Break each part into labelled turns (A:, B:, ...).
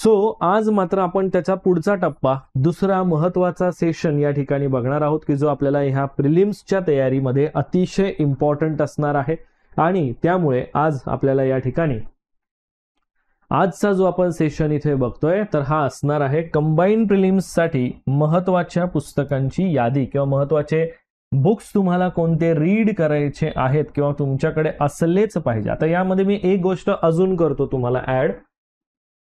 A: So आज मात्र आपण त्याचा पुढचा टप्पा, दुसरा महत्वाचा सेशन या ठिकाणी बघणार आहोत, की जो आपल्याला ह्या प्रिलिम्सच्या तयारीमध्ये अतिशय इम्पॉर्टंट असणार आहे. आणि त्यामुळे आज आपल्याला या ठिकाणी आजचा जो आपण सेशन इथे बघतोय तर हा असणार आहे कंबाईन प्रिलिम्ससाठी महत्वाच्या पुस्तकांची यादी, किंवा महत्वाचे बुक्स तुम्हाला कोणते रीड करायचे आहेत किंवा तुमच्याकडे असलेच पाहिजे. आता यामध्ये मी एक गोष्ट अजून करतो तुम्हाला ऍड,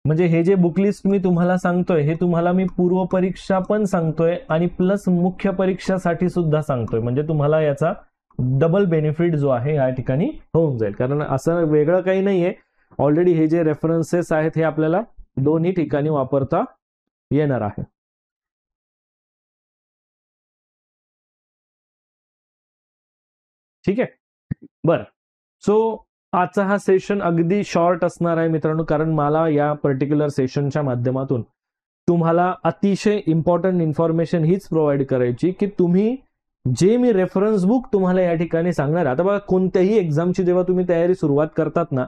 A: म्हणजे हे जे बुकलिस्ट मी तुम्हाला सांगतोय हे तुम्हाला मी पूर्व परीक्षा पण सांगतोय आणि प्लस मुख्य परीक्षासाठी सुद्धा सांगतोय, म्हणजे तुम्हाला याचा डबल बेनिफिट जो आहे या ठिकाणी होऊन जाईल. कारण असं वेगळं काही नाहीये, ऑलरेडी हे जे रेफरन्सेस आहेत हे आपल्याला दोन्ही ठिकाणी वापरता येणार आहे. ठीक आहे, बरं. सो आजचा हा सेशन अगदी शॉर्ट असणार आहे मित्रांनो, कारण मला या पर्टिक्युलर सेशनच्या माध्यमातून तुम्हाला अतिशय इम्पॉर्टंट इन्फॉर्मेशन हीच प्रोव्हाइड करायची, की तुम्ही जे मी रेफरन्स बुक तुम्हाला या ठिकाणी सांगणार. आता बघा, कोणत्याही एक्झामची जेव्हा तुम्ही तयारी सुरुवात करतात ना,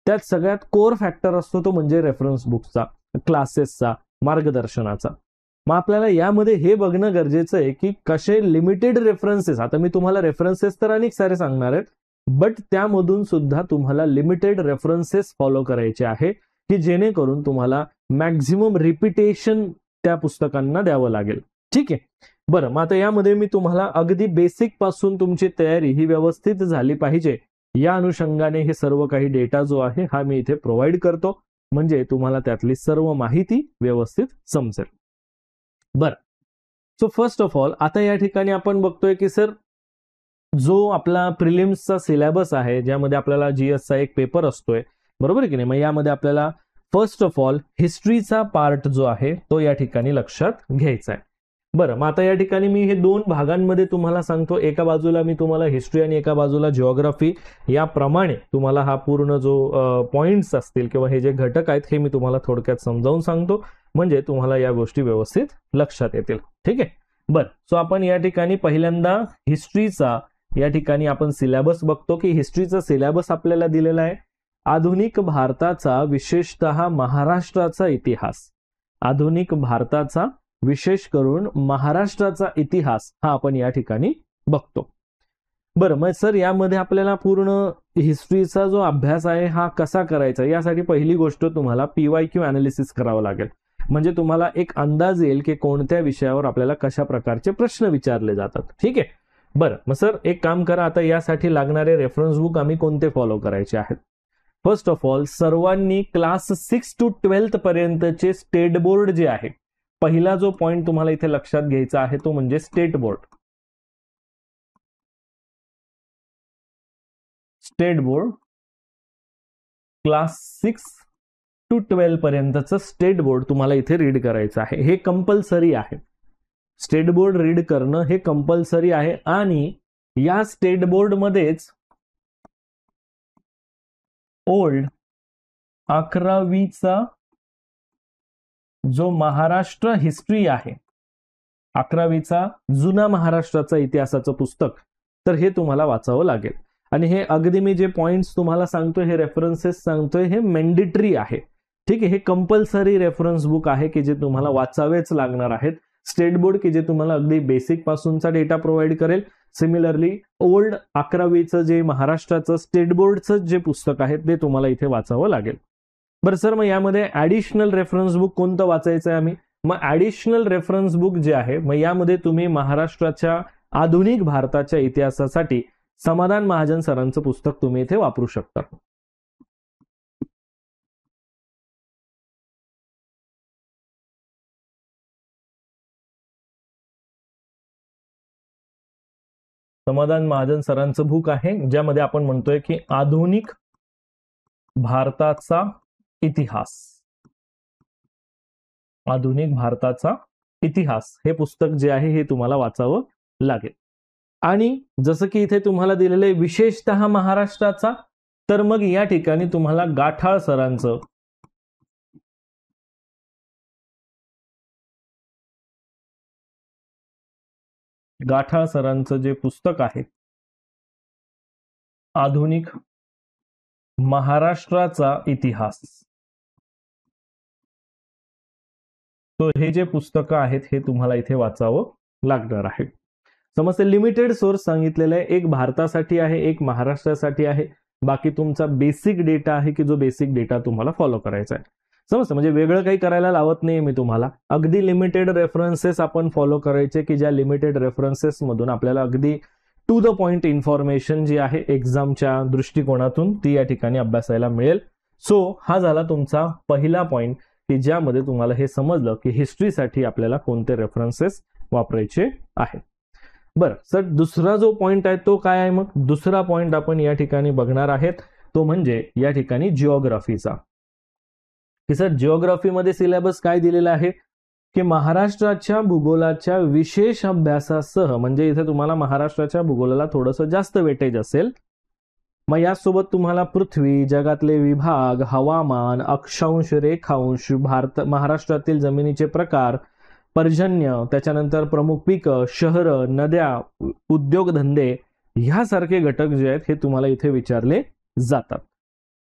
A: त्यात सगळ्यात कोर फॅक्टर असतो तो म्हणजे रेफरन्स बुकचा, क्लासेसचा, मार्गदर्शनाचा. मग आपल्याला यामध्ये हे बघणं गरजेचं आहे की कसे लिमिटेड रेफरन्सेस, आता मी तुम्हाला रेफरन्सेस तर अनेक सारे सांगणार आहेत, बट त्यामधून सुद्धा तुम्हाला लिमिटेड रेफरन्सेस फॉलो करायचे आहे, की जेणेकरून तुम्हाला मॅक्झिमम रिपिटेशन त्या पुस्तकांना द्यावं लागेल. ठीक आहे, बरं. मग आता यामध्ये मी तुम्हाला अगदी बेसिक पासून तुमची तयारी ही व्यवस्थित झाली पाहिजे या अनुषंगाने हे सर्व काही डेटा जो आहे हा मी इथे प्रोव्हाइड करतो, म्हणजे तुम्हाला त्यातली सर्व माहिती व्यवस्थित समजेल. बरं. सो फर्स्ट ऑफ ऑल आता या ठिकाणी आपण बघतोय की सर जो आपला प्रिलिम्सचा सिलेबस आहे, ज्यामध्ये आपल्याला जीएसचा एक पेपर असतोय, बरोबर आहे की नाही. मग यामध्ये आपल्याला फर्स्ट ऑफ ऑल हिस्ट्रीचा पार्ट जो आहे तो या ठिकाणी लक्षात घ्यायचा आहे. बरं, मग आता या ठिकाणी मी हे दोन भागांमध्ये तुम्हाला सांगतो. एका बाजूला मी तुम्हाला हिस्ट्री आणि एका बाजूला जिओग्राफी, याप्रमाणे तुम्हाला हा पूर्ण जो पॉइंट्स असतील किंवा हे जे घटक आहेत हे मी तुम्हाला थोडक्यात समजावून सांगतो, म्हणजे तुम्हाला या गोष्टी व्यवस्थित लक्षात येतील. ठीक आहे, बरं. सो आपण या ठिकाणी पहिल्यांदा हिस्ट्रीचा या ठिकाणी आपण सिलेबस बघतो, की हिस्ट्रीचा सिलेबस आपल्याला दिलेला आहे. आधुनिक भारताचा विशेषतः महाराष्ट्राचा इतिहास, आधुनिक भारताचा विशेष करून महाराष्ट्राचा इतिहास हा आपण या ठिकाणी बघतो. बरं, मग सर यामध्ये आपल्याला पूर्ण हिस्ट्रीचा जो अभ्यास आहे हा कसा करायचा, यासाठी पहिली गोष्ट तुम्हाला पीवायक्यू अनालिसिस करावं लागेल, म्हणजे तुम्हाला एक अंदाज येईल की कोणत्या विषयावर आपल्याला कशा प्रकारचे प्रश्न विचारले जातात. ठीक आहे, बरं. मग सर एक काम करा, आता यासाठी लागणारे रेफरन्स बुक आम्ही कोणते फॉलो करायचे आहेत. फर्स्ट ऑफ ऑल सर्वांनी क्लास 6 to 12th पर्यंतचे स्टेट बोर्ड जे आहे, पहिला जो पॉइंट तुम्हाला इथे लक्षात घ्यायचा आहे तो म्हणजे state board. State board class 6 to 12 पर्यंतचं स्टेट बोर्ड तुम्हाला इथे रीड करायचं आहे. हे कंपल्सरी आहे. स्टेट बोर्ड रीड करणं हे कंपल्सरी आहे. आणि या स्टेट बोर्ड मध्येच ओल्ड 11वीचा जो महाराष्ट्र हिस्ट्री आहे, 11वीचा जुना महाराष्ट्राचा इतिहासाचं पुस्तक, तर हे तुम्हाला वाचावं लागेल. आणि हे अगदी मी जे पॉइंट्स तुम्हाला सांगतोय, हे रेफरन्सेस सांगतोय, हे मॅन्डेटरी आहे. ठीक आहे, हे कंपल्सरी रेफरन्स बुक आहे की जे तुम्हाला वाचावेच लागणार आहेत. स्टेट बोर्ड की जे तुम्हाला अगदी बेसिक पासूनचा डेटा प्रोव्हाइड करेल. सिमिलरली ओल्ड 11वीचं जे महाराष्ट्राचं स्टेट बोर्डचं जे पुस्तक आहे ते तुम्हाला इथे वाचावं लागेल. बरं सर, मग यामध्ये ऍडिशनल रेफरन्स बुक कोणतं वाचायचं आहे आम्ही. मग ऍडिशनल रेफरन्स बुक जे आहे, मग यामध्ये तुम्ही महाराष्ट्राच्या आधुनिक भारताच्या इतिहासासाठी समाधान महाजन सरांचं पुस्तक तुम्ही इथे वापरू शकता. समाधान महाजन सरांचं बुक आहे, ज्यामध्ये आपण म्हणतोय की आधुनिक भारताचा इतिहास, आधुनिक भारताचा इतिहास हे पुस्तक जे आहे हे तुम्हाला वाचावं लागेल. आणि जसं की इथे तुम्हाला दिलेले विशेषतः महाराष्ट्राचा, तर मग या ठिकाणी तुम्हाला गाठाळ सरांचं जे पुस्तक आहे आधुनिक महाराष्ट्राचा इतिहास, तो हे जे पुस्तकं आहेत हे तुम्हाला इथे वाचावं लागणार आहे. समजते. लिमिटेड सोर्स सांगितलेलं आहे, एक भारतासाठी आहे, एक महाराष्ट्रासाठी आहे, बाकी तुमचा बेसिक डेटा आहे की जो बेसिक डेटा तुम्हाला फॉलो करायचा आहे. समजतं, म्हणजे वेगळं काही करायला लावत नाही मी तुम्हाला. अगदी लिमिटेड रेफरन्सेस आपण फॉलो करायचे की ज्या लिमिटेड रेफरन्सेस मधून आपल्याला अगदी टू द पॉइंट इन्फॉर्मेशन जी आहे एक्झामच्या दृष्टिकोनातून ती या ठिकाणी अभ्यासायला मिळेल. सो हा झाला तुमचा पहिला पॉइंट की ज्यामध्ये तुम्हाला हे समजलं की हिस्ट्रीसाठी आपल्याला कोणते रेफरन्सेस वापरायचे आहेत. बरं सर, दुसरा जो पॉइंट आहे तो काय आहे? मग दुसरा पॉइंट आपण या ठिकाणी बघणार आहेत तो म्हणजे या ठिकाणी जिओग्राफीचा. की सर जिओग्राफीमध्ये सिलेबस काय दिलेला आहे की महाराष्ट्राच्या भूगोलाच्या विशेष अभ्यासासह, म्हणजे इथे तुम्हाला महाराष्ट्राच्या भूगोलाला थोडंसं जास्त वेटेज असेल. मग यासोबत तुम्हाला पृथ्वी, जगातले विभाग, हवामान, अक्षांश, रेखांश, महाराष्ट्रातील जमिनीचे प्रकार, पर्जन्य, त्याच्यानंतर प्रमुख पिकं, शहरं, नद्या, उद्योगधंदे ह्यासारखे घटक जे आहेत हे तुम्हाला इथे विचारले जातात.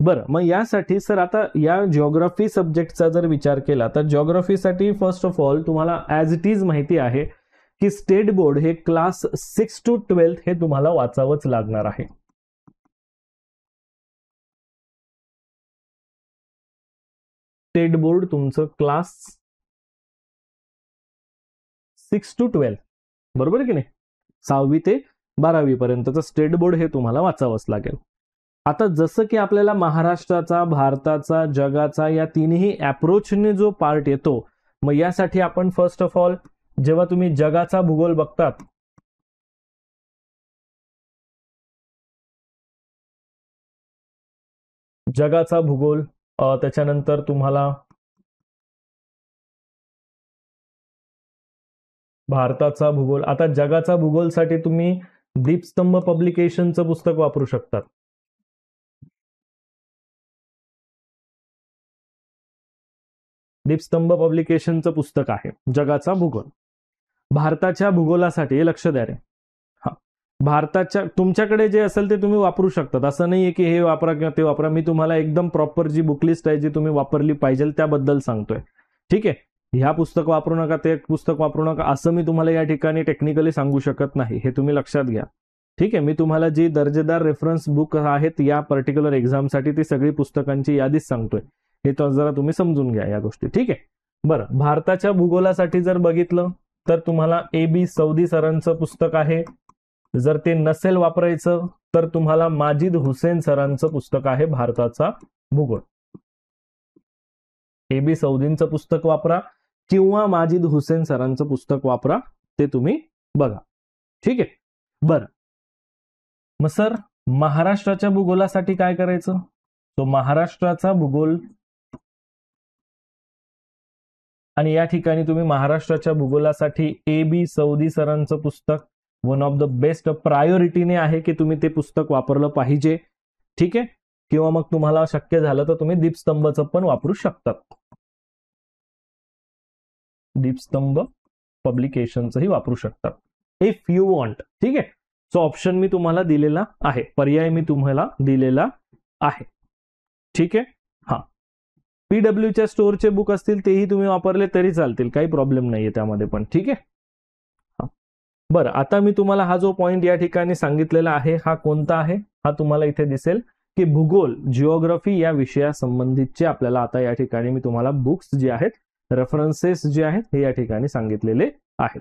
A: बरं, मग यासाठी सर आता या जिओग्राफी सब्जेक्टचा जर विचार केला तर जिओग्राफीसाठी फर्स्ट ऑफ ऑल तुम्हाला ॲज इट इज माहिती आहे की स्टेट बोर्ड हे क्लास 6 to 12 हे तुम्हाला वाचावंच लागणार आहे. स्टेट बोर्ड तुमचं क्लास 6 to 12, बरोबर आहे की नाही? 6वी ते 12वी पर्यंतचं स्टेट बोर्ड हे तुम्हाला वाचावंच लागेल. आता जसं की आपल्याला महाराष्ट्राचा, भारताचा, जगाचा या तिन्ही अप्रोचने जो पार्ट येतो, मग यासाठी आपण फर्स्ट ऑफ ऑल जेव्हा तुम्ही जगाचा भूगोल बघतात, जगाचा भूगोल, त्याच्यानंतर तुम्हाला भारताचा भूगोल. आता जगाचा भूगोलसाठी तुम्ही दीपस्तंभ पब्लिकेशनचं पुस्तक वापरू शकतात. दीपस्तंभ पब्लिकेशनचं पुस्तक आहे जगाचा भूगोल. भारताच्या भूगोलासाठी लक्ष द्या रे. हा, भारताच्या तुमच्याकडे जे असेल ते तुम्ही वापरू शकतात. असं नाहीये की हे वापरा किंवा ते वापरा. मी तुम्हाला एकदम प्रॉपर जी बुकलिस्ट आहे जी तुम्ही वापरली पाहिजे त्याबद्दल सांगतोय. ठीक आहे, ह्या पुस्तक वापरू नका, ते पुस्तक वापरू नका असं मी तुम्हाला या ठिकाणी टेक्निकली सांगू शकत नाही, हे तुम्ही लक्षात घ्या. ठीक आहे, मी तुम्हाला जी दर्जेदार रेफरन्स बुक आहेत या पर्टिक्युलर एक्झामसाठी ती सगळी पुस्तकांची यादीच सांगतोय. हे तर जरा तुम्ही समजून घ्या या गोष्टी. ठीक आहे. बरं, भारताच्या भूगोलासाठी जर बघितलं तर तुम्हाला AB सौदी सरांचं पुस्तक आहे. जर ते नसेल वापरायचं तर तुम्हाला माजिद हुसेन सरांचं पुस्तक आहे भारताचा भूगोल. AB सौदींचं पुस्तक वापरा किंवा माजिद हुसेन सरांचं पुस्तक वापरा, ते तुम्ही बघा. ठीक आहे. बरं, मग सर महाराष्ट्राच्या भूगोलासाठी काय करायचं? तो महाराष्ट्राचा भूगोल, आणि या ठिकाणी तुम्ही महाराष्ट्राच्या भूगोलासाठी AB सौदी सरांचं पुस्तक वन ऑफ द बेस्ट प्रायोरिटीने आहे की तुम्ही ते पुस्तक वापरलं पाहिजे. ठीक आहे, किंवा मग तुम्हाला शक्य झालं तर तुम्ही दीपस्तंभचं पण वापरू शकतात. दीपस्तंभ पब्लिकेशनचंही वापरू शकतात इफ यू वॉन्ट. ठीक आहे, सो ऑप्शन मी तुम्हाला दिलेला आहे, पर्याय मी तुम्हाला दिलेला आहे. ठीक आहे. हा, PWच्या स्टोअरचे बुक असतील तेही तुम्ही वापरले तरी चालतील, काही प्रॉब्लेम नाहीये त्यामध्ये पण. ठीक आहे. बरं, आता मी तुम्हाला हा जो पॉइंट या ठिकाणी सांगितलेला आहे हा कोणता आहे? हा तुम्हाला इथे दिसेल की भूगोल, जिओग्राफी या विषयासंबंधीचे आपल्याला आता या ठिकाणी मी तुम्हाला बुक्स जे आहेत, रेफरन्सेस जे आहेत हे या ठिकाणी सांगितलेले आहेत.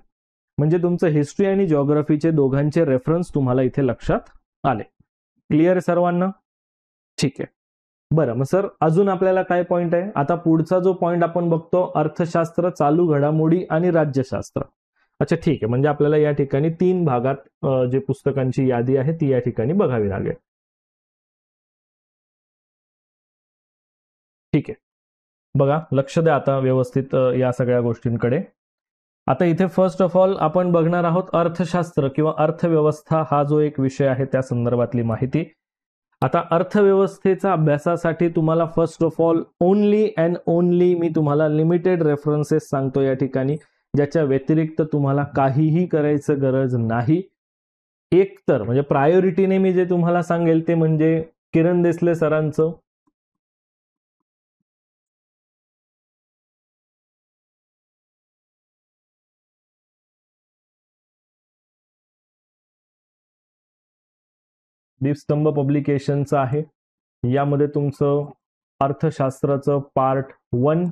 A: म्हणजे तुमचं हिस्ट्री आणि जिओग्राफीचे दोघांचे रेफरन्स तुम्हाला इथे लक्षात आले. क्लिअर आहे सर्वांना? ठीक आहे. बरं, मग सर अजून आपल्याला काय पॉइंट आहे? आता पुढचा जो पॉइंट आपण बघतो अर्थशास्त्र, चालू घडामोडी आणि राज्यशास्त्र. अच्छा, ठीक आहे, म्हणजे आपल्याला या ठिकाणी 3 भागात जे पुस्तकांची यादी आहे ती या ठिकाणी बघावी लागेल. ठीक आहे, बघा लक्ष द्या आता व्यवस्थित या सगळ्या गोष्टींकडे. आता इथे फर्स्ट ऑफ ऑल आपण बघणार आहोत अर्थशास्त्र किंवा अर्थव्यवस्था हा जो एक विषय आहे त्या संदर्भातली माहिती. आता अर्थव्यवस्थेचा अभ्यासासाठी तुम्हाला first of all only and only me तुम्हाला लिमिटेड रेफरन्सेस सांगतो या ठिकाणी, ज्याच्या व्यतिरिक्त तुम्हाला काहीही करायचं गरज नाही. एक तर म्हणजे प्रायोरिटीने मी जे तुम्हाला सांगेल ते म्हणजे किरण देसले सरांचं दीपस्तंभ पब्लिकेशनचं आहे. यामध्ये तुमचं अर्थशास्त्राचं पार्ट 1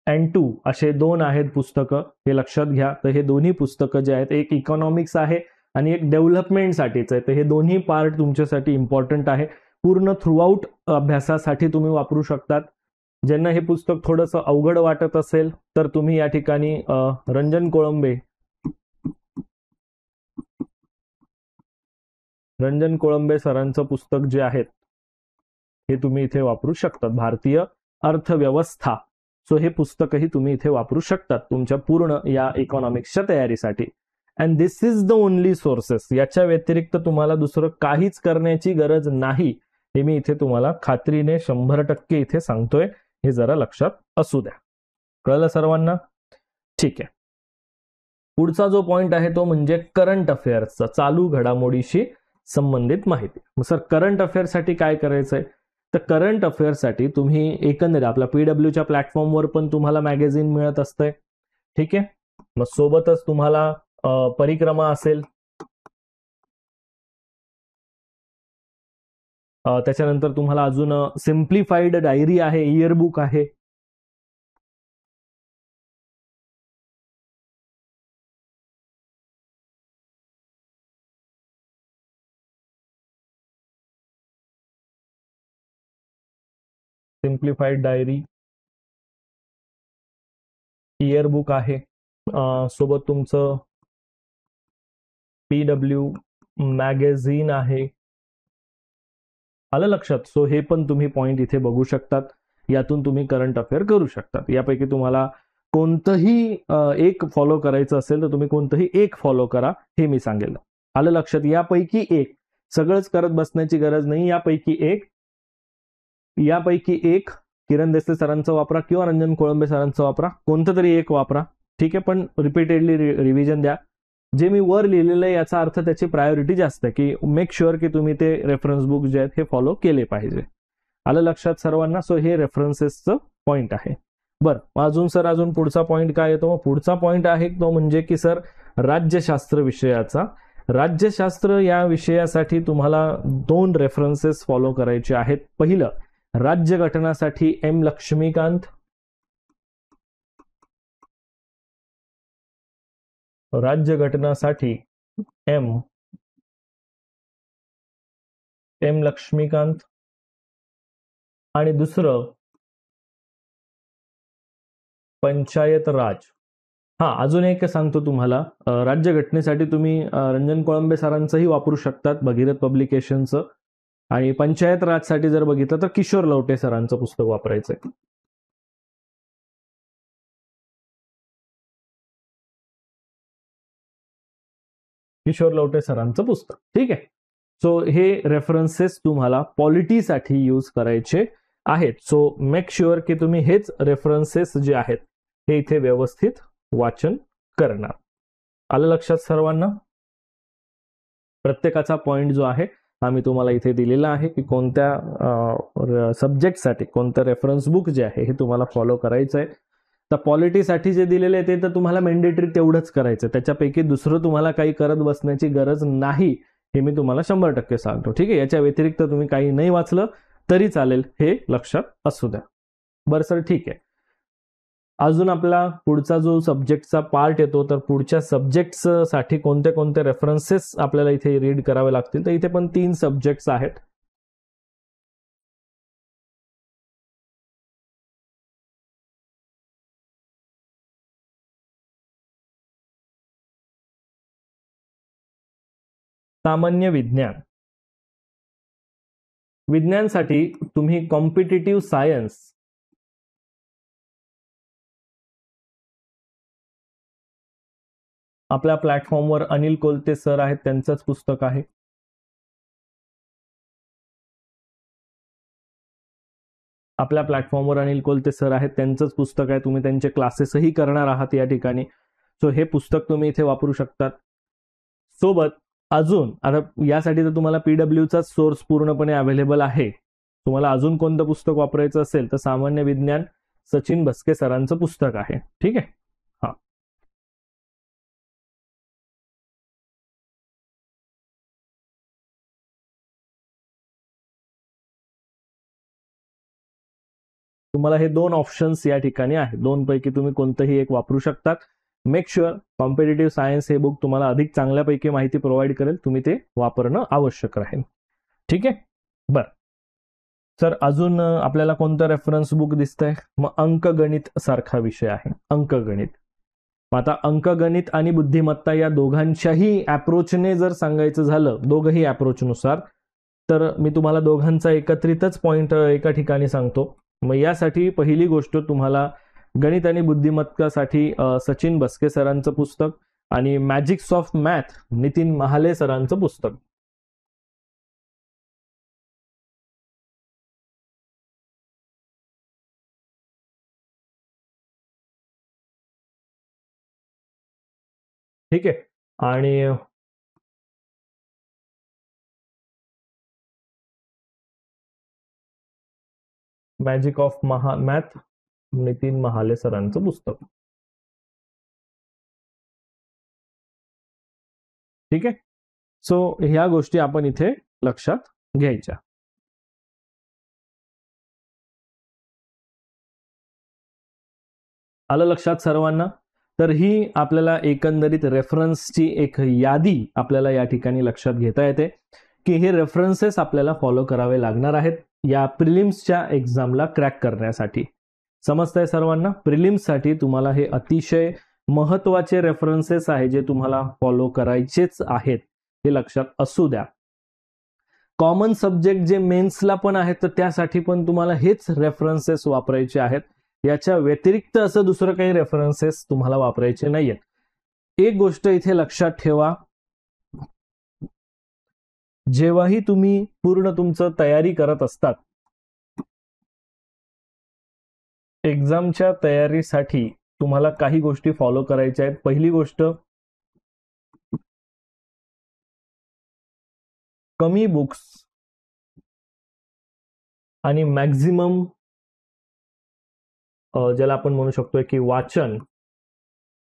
A: and 2 असे 2 आहेत पुस्तकं, हे लक्षात घ्या. तर हे दोन्ही पुस्तकं जे आहेत, एक इकॉनॉमिक्स आहे आणि एक डेव्हलपमेंटसाठीच आहे. तर हे दोन्ही पार्ट तुमच्यासाठी इम्पॉर्टंट आहे. पूर्ण थ्रूआउट अभ्यासासाठी तुम्ही वापरू शकतात. ज्यांना हे पुस्तक थोडंसं अवघड वाटत असेल तर तुम्ही या ठिकाणी रंजन कोळंबे सरांचं पुस्तक जे आहे हे तुम्ही इथे वापरू शकतात, भारतीय अर्थव्यवस्था. सो हे पुस्तकही तुम्ही इथे वापरू शकतात तुमच्या पूर्ण या इकॉनॉमिक्सच्या तयारीसाठी. And this is the only sources. याच्या व्यतिरिक्त तुम्हाला दुसरं काहीच करण्याची गरज नाही, हे मी इथे तुम्हाला खात्रीने 100% इथे सांगतोय. हे जरा लक्षात असू द्या. कळलं सर्वांना? ठीक आहे. पुढचा जो पॉइंट आहे तो म्हणजे करंट अफेअर्सचा, चालू घडामोडीशी संबंधित माहिती. मग सर करंट अफेअर्ससाठी काय करायचंय? तर करंट अफेअर्ससाठी तुम्ही एकंदरीत आपल्या पीडब्ल्यूच्या प्लॅटफॉर्मवर पण तुम्हाला मॅगझिन मिळत असतंय. ठीक आहे. मग सोबतच तुम्हाला परिक्रमा असेल, त्याच्यानंतर तुम्हाला अजून सिम्प्लिफाईड डायरी आहे, इयरबुक आहे. सिम्प्लिफाईड डायरी, इयरबुक आहे. सोबत तुमचं पीडब्ल्यू मॅगझिन आहे. आलं लक्षात? सो हे पण तुम्ही पॉइंट इथे बघू शकतात. यातून तुम्ही करंट अफेअर करू शकतात. यापैकी तुम्हाला कोणतंही एक फॉलो करायचं असेल तर तुम्ही कोणतंही एक फॉलो करा, हे मी सांगेल. आलं लक्षात? यापैकी एक, सगळंच करत बसण्याची गरज नाही. यापैकी एक किरण देसले सरांचं वापरा किंवा रंजन कोळंबे सरांचं वापरा, कोणतं तरी एक वापरा. ठीक आहे. पण रिपीटेडली रिव्हिजन द्या. जे मी वर लिहिलेलं आहे याचा अर्थ त्याची प्रायोरिटी जास्त आहे, की मेक शुअर की तुम्ही ते रेफरन्स बुक जे आहेत हे फॉलो केले पाहिजे. आलं लक्षात सर्वांना? सो हे रेफरन्सेसचं पॉइंट आहे. बरं, अजून पुढचा पॉइंट काय येतो? पुढचा पॉइंट आहे तो म्हणजे की सर राज्यशास्त्र विषयाचा. राज्यशास्त्र या विषयासाठी तुम्हाला 2 रेफरन्सेस फॉलो करायचे आहेत. पहिलं, राज्यघटनासाठी एम लक्ष्मीकांत, राज्यघटनासाठी एम लक्ष्मीकांत. आणि दुसरं पंचायत राज. अजून एक सांगतो तुम्हाला, राज्यघटनेसाठी तुम्ही रंजन कोळंबे सरांचंही वापरू शकतात, भगीरथ पब्लिकेशनचं. आणि पंचायत राजसाठी जर बघितलं तर किशोर लवटे सरांचं पुस्तक वापरायचंय. किशोर लवटे सरांचं पुस्तक. ठीक आहे. सो हे रेफरन्सेस तुम्हाला पॉलिटीसाठी यूज करायचे आहेत. सो मेक शुअर की तुम्ही हेच रेफरन्सेस जे आहेत हे इथे व्यवस्थित वाचन करणार. आलं लक्षात सर्वांना? प्रत्येकाचा पॉइंट जो आहे हा मी तुम्हाला इथे दिलेला आहे, की कोणत्या सब्जेक्टसाठी कोणतं रेफरन्स बुक जे आहे हे तुम्हाला फॉलो करायचं आहे. तर पॉलिटीसाठी जे दिलेलं आहे ते तर तुम्हाला मॅन्डेटरी तेवढंच करायचं. त्याच्यापैकी दुसरं तुम्हाला काही करत बसण्याची गरज नाही, हे मी तुम्हाला 100% सांगतो. ठीक आहे. याच्या व्यतिरिक्त तुम्ही काही नाही वाचलं तरी चालेल, हे लक्षात असू द्या. बरं सर, ठीक आहे. अजून आपला पुढचा जो सब्जेक्टचा पार्ट येतो, तर पुढच्या सब्जेक्ट्ससाठी कोणते कोणते रेफरन्सेस आपल्याला इथे रीड करावे लागतील. तर इथे पण 3 सब्जेक्ट्स आहेत. सामान्य विज्ञानसाठी तुम्ही कॉम्पिटिटिव्ह सायन्स, आपल्या प्लॅटफॉर्मवर अनिल कोलते सर आहेत, त्यांचंच पुस्तक आहे. आपल्या प्लॅटफॉर्मवर अनिल कोलते सर आहेत, त्यांचंच पुस्तक आहे. तुम्ही त्यांचे क्लासेसही करणार आहात या ठिकाणी. सो हे पुस्तक तुम्ही इथे वापरू शकतात. सोबत अजून आता यासाठी तर तुम्हाला पीडब्ल्यूचा सोर्स पूर्णपणे अवेलेबल आहे. तुम्हाला अजून कोणतं पुस्तक वापरायचं असेल तर सामान्य विज्ञान सचिन भस्के सरांचं पुस्तक आहे. ठीक आहे. तुम्हाला हे दोन ऑप्शन्स या ठिकाणी आहेत, दोन पैकी तुम्ही कोणतंही एक वापरू शकतात. मेक शुअर कॉम्पिटेटिव्ह सायन्स हे बुक तुम्हाला अधिक चांगल्यापैकी माहिती प्रोव्हाइड करेल, तुम्ही ते वापरणं आवश्यक राहील. ठीक आहे. बरं सर, अजून आपल्याला कोणतं रेफरन्स बुक दिसतंय? मग अंकगणित सारखा विषय आहे, अंकगणित. आता अंकगणित आणि बुद्धिमत्ता या दोघांच्याही अप्रोचने जर सांगायचं झालं, दोघंही अप्रोचनुसार, तर मी तुम्हाला दोघांचा एकत्रितच पॉइंट एका ठिकाणी सांगतो. मग यासाठी पहिली गोष्ट, तुम्हाला गणित आणि बुद्धिमत्तासाठी सचिन बस्के सरांचं पुस्तक आणि magics of math Nitin Mahale सरांचं पुस्तक. ठीक आहे. आणि magic of math Nitin Mahale सरांचं पुस्तक. ठीक आहे. सो ह्या गोष्टी आपण इथे लक्षात घ्यायच्या. आलं लक्षात सर्वांना? तर ही आपल्याला एकंदरीत रेफरन्सची एक यादी आपल्याला या ठिकाणी लक्षात घेता येते की हे रेफरन्सेस आपल्याला फॉलो करावे लागणार आहेत या प्रिलिम्सच्या एक्झामला क्रॅक करण्यासाठी. समजतंय सर्वांना? प्रिलिम्ससाठी तुम्हाला हे अतिशय महत्वाचे रेफरन्सेस आहे जे तुम्हाला फॉलो करायचेच आहेत, हे लक्षात असू द्या. कॉमन सब्जेक्ट जे मेन्सला पण आहेत तर त्यासाठी पण तुम्हाला हेच रेफरन्सेस वापरायचे आहेत. याच्या व्यतिरिक्त असं दुसरं काही रेफरन्सेस तुम्हाला वापरायचे नाहीयेत. एक गोष्ट इथे लक्षात ठेवा, जेव्हाही तुम्ही पूर्ण तुमचं तयारी करत असतात, एक्झामच्या तयारीसाठी तुम्हाला काही गोष्टी फॉलो करायच्या आहेत. पहिली गोष्ट, कमी बुक्स आणि मॅक्झिमम ज्याला आपण म्हणू शकतोय की वाचन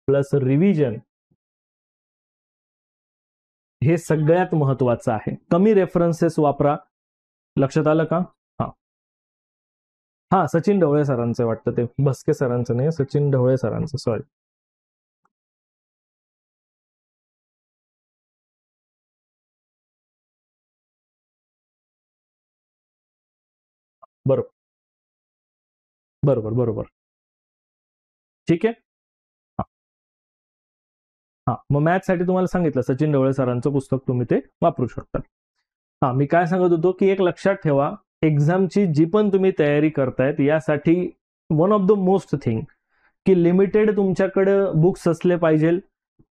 A: प्लस रिव्हिजन, हे सगळ्यात महत्वाचं आहे. कमी रेफरन्सेस वापरा. लक्षात आलं का? हा सचिन ढवळे सरांचं वाटतं, ते बस्के सरांचं नाही, सचिन ढवळे सरांचं, सॉरी. बरोबर बरोबर बरोबर. ठीक आहे. हा मग मॅथ्ससाठी तुम्हाला सांगितलं सचिन ढवळे सरांचं पुस्तक तुम्ही ते वापरू शकता. हा मी काय सांगत होतो की एक लक्षात ठेवा, एक्झामची जी पण तुम्ही तयारी करतायत यासाठी one of the most thing की लिमिटेड तुमच्याकडे बुक्स असले पाहिजे.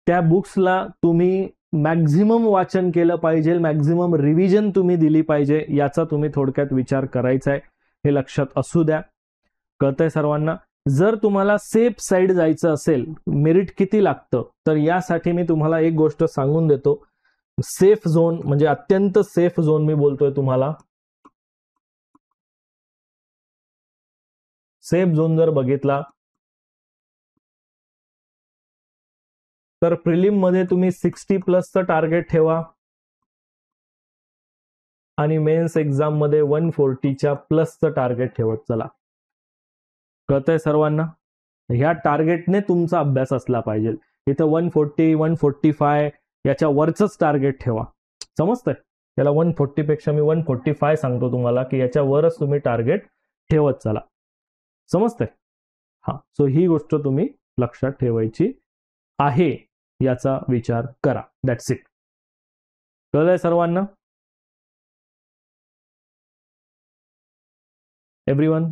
A: त्या बुक्सला तुम्ही मॅक्झिमम वाचन केलं पाहिजे, मॅक्झिमम रिव्हिजन तुम्ही दिली पाहिजे, याचा तुम्ही थोडक्यात विचार करायचा आहे, हे लक्षात असू द्या. कळतंय सर्वांना? जर तुम्हाला सेफ साईड जायचं असेल, मेरिट किती लागतं, तर यासाठी मी तुम्हाला एक गोष्ट सांगून देतो. सेफ झोन म्हणजे अत्यंत सेफ झोन मी बोलतोय तुम्हाला. सेफ झोन जर बघितला तर प्रिलिम मध्ये तुम्ही 60+ टार्गेट ठेवा आणि मेन्स एक्झाम मध्ये 140+ टार्गेट ठेवत चला. कळतंय सर्वांना? ह्या टार्गेटने तुमचा अभ्यास असला पाहिजे. इथं 140 145 याच्या वरच टार्गेट ठेवा. समजतंय? याला 140 पेक्षा मी 145 सांगतो तुम्हाला की याच्या वरच तुम्ही टार्गेट ठेवत चला. समजतंय? हा. सो ही गोष्ट तुम्ही लक्षात ठेवायची आहे, याचा विचार करा. That's it. कळलंय सर्वांना? एव्हरीवन?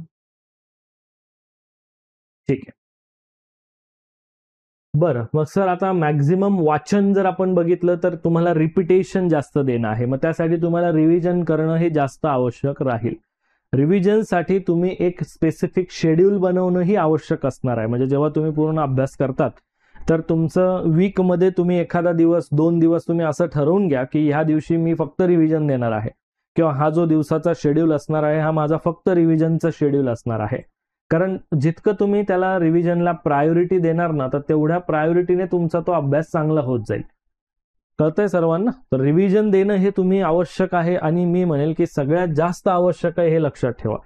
A: ठीक आहे. बरं, मग सर आता मॅक्झिमम वाचन जर आपण बघितलं तर तुम्हाला रिपिटेशन जास्त देणं आहे, मग त्यासाठी तुम्हाला रिव्हिजन करणं हे जास्त आवश्यक राहील. रिव्हिजनसाठी तुम्ही एक स्पेसिफिक शेड्यूल बनवणंही आवश्यक असणार आहे. म्हणजे जेव्हा तुम्ही पूर्ण अभ्यास करतात तर तुमचं वीकमध्ये तुम्ही एखादा दिवस 2 दिवस तुम्ही असं ठरवून घ्या की ह्या दिवशी मी फक्त रिव्हिजन देणार आहे, किंवा हा जो दिवसाचा शेड्यूल असणार आहे हा माझा फक्त रिव्हिजनचा शेड्यूल असणार आहे. कारण जितकं तुम्ही त्याला रिव्हिजनला प्रायोरिटी देणार ना, तर तेवढ्या प्रायोरिटीने तुमचा तो अभ्यास चांगला होत जाईल. कळतंय सर्वांना? तर रिव्हिजन देणं हे तुम्ही आवश्यक आहे, आणि मी म्हणेल की सगळ्यात जास्त आवश्यक आहे, हे लक्षात ठेवा.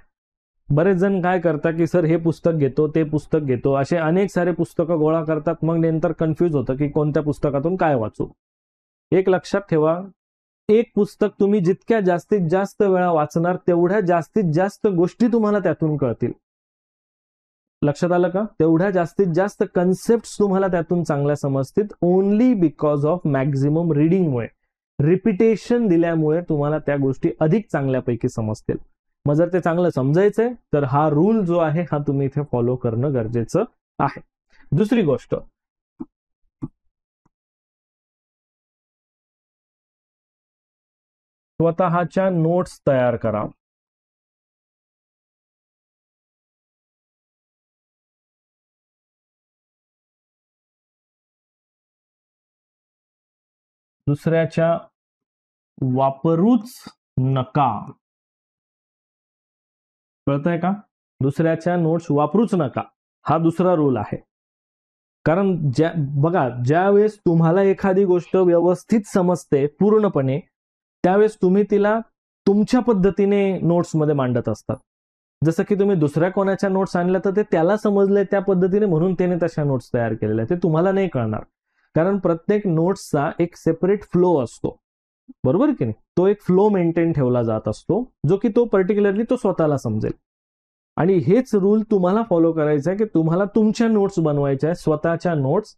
A: बरेच जण काय करतात की सर हे पुस्तक घेतो ते पुस्तक घेतो, असे अनेक सारे पुस्तकं गोळा करतात, मग नंतर कन्फ्यूज होतं की कोणत्या पुस्तकातून काय वाचू. एक लक्षात ठेवा, एक पुस्तक तुम्ही जितक्या जास्तीत जास्त वेळा वाचणार तेवढ्या जास्तीत जास्त गोष्टी तुम्हाला त्यातून कळतील. लक्षात आलं का? तेवढ्या जास्तीत जास्त कन्सेप्ट तुम्हाला त्यातून चांगल्या समजतील. ओनली बिकॉज ऑफ मॅक्झिमम रिडिंगमुळे, रिपिटेशन दिल्यामुळे तुम्हाला त्या गोष्टी अधिक चांगल्यापैकी समजतील. मग जर ते चांगलं समजायचंय तर हा रूल जो आहे हा तुम्ही इथे फॉलो करणं गरजेचं आहे. दुसरी गोष्ट, स्वतःच्या नोट्स तयार करा. दुसऱ्याच्या वापरूच नका. कळतंय का? दुसऱ्याच्या नोट्स वापरूच नका हा दुसरा रूल आहे. कारण बघा, ज्यावेळेस तुम्हाला एखादी गोष्ट व्यवस्थित समजते पूर्णपणे, त्यावेळेस तुम्ही तिला तुमच्या पद्धतीने नोट्समध्ये मांडत असतात. जसं की तुम्ही दुसऱ्या कोणाच्या नोट्स आणल्या तर ते त्याला समजले त्या पद्धतीने, म्हणून त्याने तशा नोट्स तयार केलेल्या, ते तुम्हाला नाही कळणार. कारण प्रत्येक नोट्सचा एक सेपरेट फ्लो असतो, बरोबर की नाही? तो एक फ्लो मेंटेन ठेवला जात असतो, जो की तो पर्टिक्युलरली तो स्वतःला समजेल. आणि हेच रूल तुम्हाला फॉलो करायचं आहे की तुम्हाला तुमच्या नोट्स बनवायच्या आहेत, स्वतःच्या नोट्स,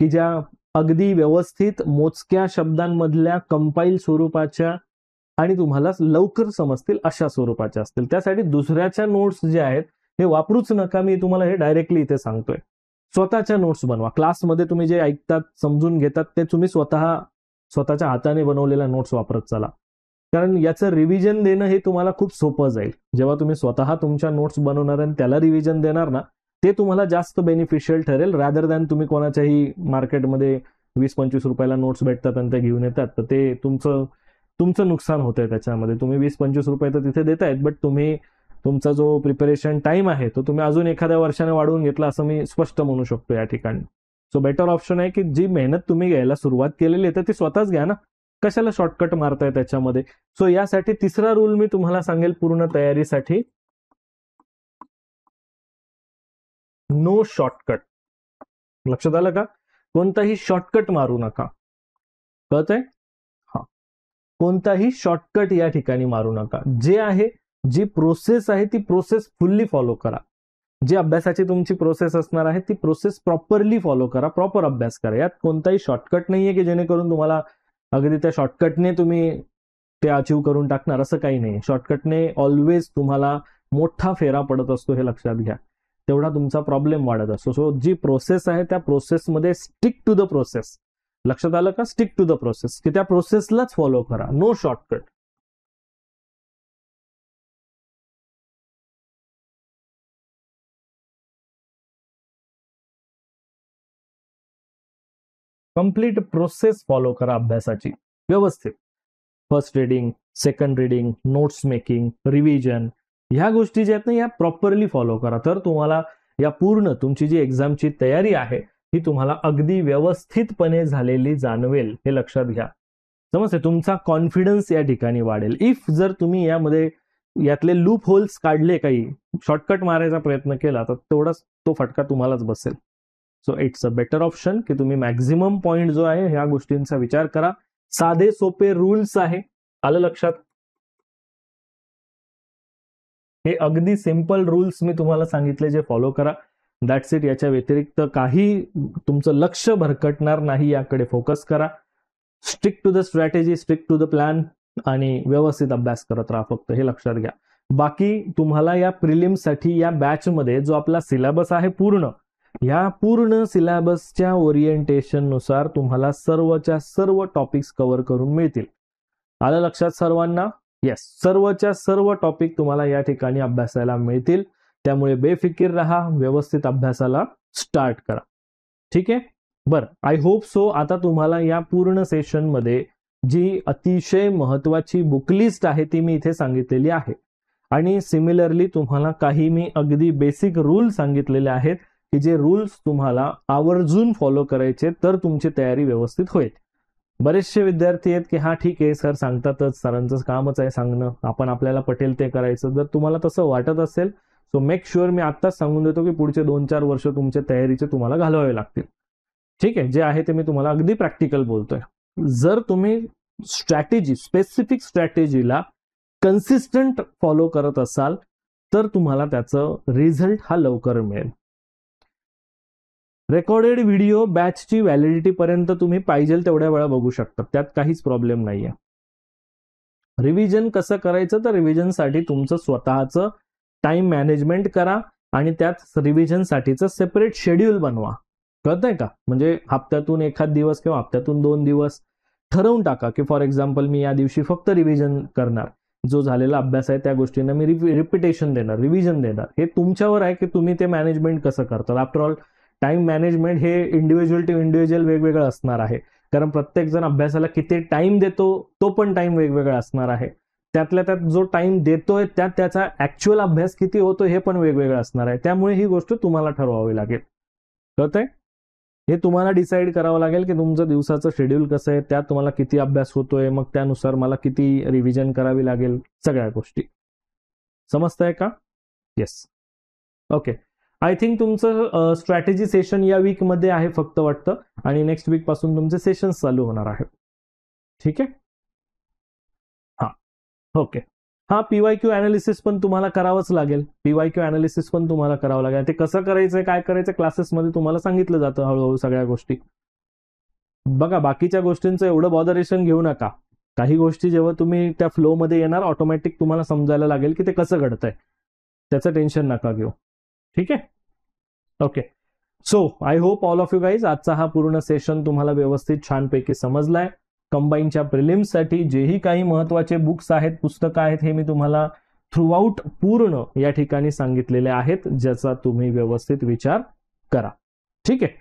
A: की ज्या अगदी व्यवस्थित मोजक्या शब्दांमधल्या कंपाईल स्वरूपाच्या आणि तुम्हाला लवकर समजतील अशा स्वरूपाच्या असतील. त्यासाठी दुसऱ्याच्या नोट्स जे आहेत हे वापरूच नका. मी तुम्हाला हे डायरेक्टली इथे सांगतोय. स्वतःच्या नोट्स बनवा. क्लासमध्ये तुम्ही जे ऐकतात, समजून घेतात, ते तुम्ही स्वतःच्या हाताने बनवलेल्या नोट्स वापरत चला. कारण याचं रिव्हिजन देणं हे तुम्हाला खूप सोपं जाईल. जेव्हा तुम्ही स्वतः तुमच्या नोट्स बनवणार आणि त्याला रिव्हिजन देणार ना, ते तुम्हाला जास्त बेनिफिशियल ठरेल, रादर दॅन तुम्ही कोणाच्याही मार्केटमध्ये 20-25 रुपयाला नोट्स भेटतात आणि ते घेऊन येतात, तर ते तुमचं नुकसान होतंय त्याच्यामध्ये. तुम्ही 20-25 रुपये तर तिथे देतायत, बट तुम्ही तुमचा जो प्रिपरेशन टाइम आहे तो तुम्ही अजून एखाद्या वर्षाने वाढवून घेतला असं मी स्पष्ट म्हणू शकतो या ठिकाणी. सो बेटर ऑप्शन आहे की जी मेहनत तुम्ही घ्यायला सुरुवात केलेली आहे तर ती स्वतःच घ्या ना, कशाला शॉर्टकट मारताय त्याच्यामध्ये. सो यासाठी तिसरा रूल मी तुम्हाला सांगेल पूर्ण तयारीसाठी, नो शॉर्टकट. लक्षात आलं का? कोणताही शॉर्टकट मारू नका. कळतंय? हा, कोणताही शॉर्टकट या ठिकाणी मारू नका. जे आहे, जी प्रोसेस आहे ती प्रोसेस फुल्ली फॉलो करा. जी अभ्यासाची तुमची प्रोसेस असणार आहे ती प्रोसेस प्रॉपरली फॉलो करा, प्रॉपर अभ्यास करा. यात कोणताही शॉर्टकट नाहीये की जेणेकरून तुम्हाला अगदी त्या शॉर्टकटने तुम्ही ते अचीव करून टाकणार, असं काही नाही. शॉर्टकटने ऑलवेज तुम्हाला मोठा फेरा पडत असतो, हे लक्षात घ्या. तेवढा तुमचा प्रॉब्लेम वाढत असतो. सो जी प्रोसेस आहे त्या प्रोसेसमध्ये स्टिक टू द प्रोसेस. लक्षात आलं का? स्टिक टू द प्रोसेस, की त्या प्रोसेसलाच फॉलो करा, no shortcut. Complete process follow करा अभ्यासाची व्यवस्थित. First reading, second reading, notes making, revision, ह्या गोष्टी ज्या आहेत ना या प्रॉपरली फॉलो करा. तर तुम्हाला या पूर्ण तुमची जी एक्झामची तयारी आहे ही तुम्हाला अगदी व्यवस्थितपणे झालेली जाणवेल, हे लक्षात घ्या. समजते? तुमचा कॉन्फिडन्स या ठिकाणी वाढेल. इफ जर तुम्ही यातले लूप होल्स काढले, काही शॉर्टकट मारायचा प्रयत्न केला, तर तेवढाच तो फटका तुम्हालाच बसेल. So it's a better option की तुम्ही मॅक्झिमम पॉइंट जो आहे ह्या गोष्टींचा विचार करा. साधे सोपे रूल्स आहे, आलं लक्षात? हे अगदी सिंपल रूल्स मी तुम्हाला सांगितले, जे फॉलो करा. That's it. याच्या व्यतिरिक्त काही तुमचं लक्ष भरकटणार नाही, याकडे फोकस करा. Stick to the strategy, stick to the plan, आणि व्यवस्थित अभ्यास करत राहा फक्त, हे लक्षात घ्या. बाकी तुम्हाला या प्रिलिम्ससाठी या बॅचमध्ये जो आपला सिलेबस आहे या पूर्ण सिलेबसच्या ओरिएंटेशन नुसार तुम्हाला सर्वच्या सर्व टॉपिक्स कव्हर करून मिळतील. आलं लक्षात सर्वांना? येस, सर्वच्या सर्व टॉपिक तुम्हाला या ठिकाणी अभ्यासायला मिळतील. त्यामुळे बेफिकीर राहा, व्यवस्थित अभ्यासाला स्टार्ट करा. ठीक आहे? बरं, आय होप सो आता तुम्हाला या पूर्ण सेशनमध्ये जी अतिशय महत्वाची बुकलिस्ट आहे ती मी इथे सांगितलेली आहे. आणि सिमिलरली तुम्हाला काही मी अगदी बेसिक रूल सांगितलेले आहेत की जे रूल्स तुम्हाला आवर्जून फॉलो करायचे, तर तुमची तयारी व्यवस्थित होईल. बरेचसे विद्यार्थी आहेत की हा ठीक आहे सर सांगतातच, सरांचं कामच आहे सांगणं, आपण आपल्याला पटेल ते करायचं. जर तुम्हाला तसं वाटत असेल सो मेक शुअर, मी आत्ताच सांगून देतो की पुढचे 2-4 वर्ष तुमच्या तयारीचे तुम्हाला घालवावे लागतील. ठीक आहे, जे आहे ते मी तुम्हाला अगदी प्रॅक्टिकल बोलतोय. जर तुम्ही स्ट्रॅटेजी, स्पेसिफिक स्ट्रॅटेजीला कन्सिस्टंट फॉलो करत असाल तर तुम्हाला त्याचं रिझल्ट हा लवकर मिळेल. रेकॉर्डेड व्हिडिओ बॅचची व्हॅलिडिटी पर्यंत तुम्ही पाहिजे तेवढ्या वेळा बघू शकता, त्यात काहीच प्रॉब्लेम नाहीये. रिव्हिजन कसं करायचं, तर रिव्हिजनसाठी तुमचं स्वतःचं टाइम मॅनेजमेंट करा आणि त्यात रिव्हिजनसाठीचं सेपरेट शेड्यूल बनवा. कळतंय का? म्हणजे हप्त्यातून एखाद दिवस किंवा हप्त्यातून 2 दिवस ठरवून टाका की फॉर एक्झाम्पल मी या दिवशी फक्त रिव्हिजन करणार, जो झालेला अभ्यास आहे त्या गोष्टींना मी रिपिटेशन देणार, रिव्हिजन देणार. हे तुमच्यावर आहे की तुम्ही ते मॅनेजमेंट कसं करता. आफ्टर ऑल टाइम मॅनेजमेंट हे इंडिव्हिज्युअल टू इंडिव्हिज्युअल वेगवेगळं असणार आहे, कारण प्रत्येक जण अभ्यासाला किती टाइम देतो तो पण टाइम वेगवेगळा असणार आहे. त्यातल्या त्यात जो टाइम देतोय त्यात त्याचा ऍक्च्युअल अभ्यास किती होतो हे पण वेगवेगळं असणार आहे. त्यामुळे ही गोष्ट तुम्हाला ठरवावी लागेल. कळतंय? हे तुम्हाला डिसाईड करावं लागेल की तुमचं दिवसाचं शेड्यूल कसं आहे, त्यात तुम्हाला किती अभ्यास होतोय, मग त्यानुसार मला किती रिव्हिजन करावी लागेल, सगळ्या गोष्टी. समजतंय का? येस. ओके. आय थिंक तुमचं स्ट्रॅटेजी सेशन या वीक मध्ये आहे फक्त वाटतं, आणि नेक्स्ट वीक पासून तुमचे सेशन्स चालू होणार आहेत. ठीक आहे. हा, ओके. हा, पीवायक्यू अनालिसिस पण तुम्हाला करावंच लागेल. पीवायक्यू अनालिसिस पण तुम्हाला करावं लागेल. ते कसं करायचंय, काय करायचं क्लासेसमध्ये तुम्हाला सांगितलं जातं हळूहळू सगळ्या गोष्टी. बघा, बाकीच्या गोष्टींचं एवढं बॉदरेशन घेऊ नका. काही गोष्टी जेव्हा तुम्ही त्या फ्लो मध्ये येणार ऑटोमॅटिक तुम्हाला समजायला लागेल की ते कसं घडतंय. त्याचं टेन्शन नका घेऊ. ठीक आहे. Okay. So I hope all of you guys आजचा हा पूर्ण सेशन तुम्हाला व्यवस्थित छानपैकी समजलाय. कंबाईनच्या प्रिलिम्ससाठी जेही काही महत्वाचे बुक्स आहेत, पुस्तकं आहेत, हे मी तुम्हाला थ्रूआउट पूर्ण या ठिकाणी सांगितलेले आहेत, ज्याचा तुम्ही व्यवस्थित विचार करा. ठीक आहे.